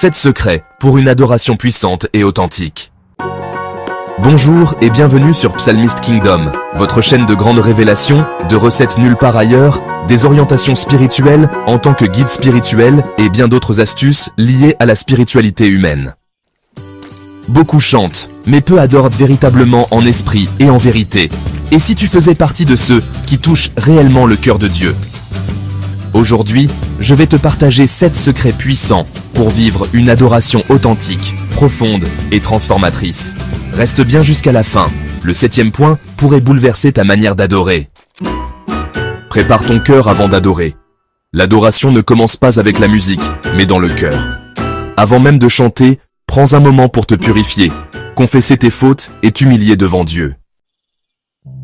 7 secrets pour une adoration puissante et authentique. Bonjour et bienvenue sur Psalmist Kingdom, votre chaîne de grandes révélations, de recettes nulle part ailleurs, des orientations spirituelles en tant que guide spirituel et bien d'autres astuces liées à la spiritualité humaine. Beaucoup chantent, mais peu adorent véritablement en esprit et en vérité. Et si tu faisais partie de ceux qui touchent réellement le cœur de Dieu? Aujourd'hui, je vais te partager 7 secrets puissants pour vivre une adoration authentique, profonde et transformatrice. Reste bien jusqu'à la fin, le 7e point pourrait bouleverser ta manière d'adorer. Prépare ton cœur avant d'adorer. L'adoration ne commence pas avec la musique, mais dans le cœur. Avant même de chanter, prends un moment pour te purifier, confesser tes fautes et t'humilier devant Dieu.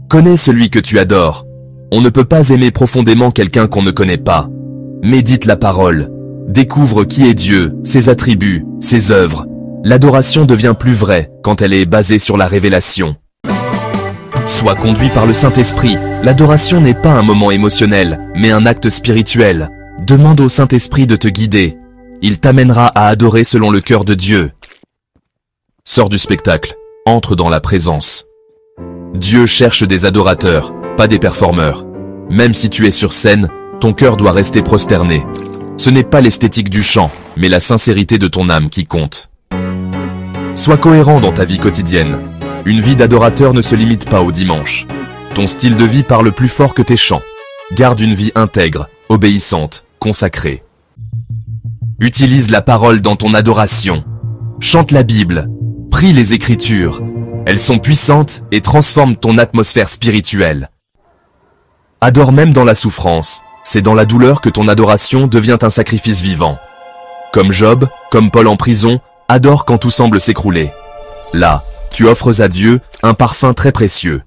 Connais celui que tu adores. On ne peut pas aimer profondément quelqu'un qu'on ne connaît pas. Médite la parole. Découvre qui est Dieu, ses attributs, ses œuvres. L'adoration devient plus vraie quand elle est basée sur la révélation. Sois conduit par le Saint-Esprit. L'adoration n'est pas un moment émotionnel, mais un acte spirituel. Demande au Saint-Esprit de te guider. Il t'amènera à adorer selon le cœur de Dieu. Sors du spectacle, entre dans la présence. Dieu cherche des adorateurs, pas des performeurs. Même si tu es sur scène, ton cœur doit rester prosterné. Ce n'est pas l'esthétique du chant, mais la sincérité de ton âme qui compte. Sois cohérent dans ta vie quotidienne. Une vie d'adorateur ne se limite pas au dimanche. Ton style de vie parle plus fort que tes chants. Garde une vie intègre, obéissante, consacrée. Utilise la parole dans ton adoration. Chante la Bible. Prie les Écritures. Elles sont puissantes et transforment ton atmosphère spirituelle. Adore même dans la souffrance. C'est dans la douleur que ton adoration devient un sacrifice vivant. Comme Job, comme Paul en prison, adore quand tout semble s'écrouler. Là, tu offres à Dieu un parfum très précieux.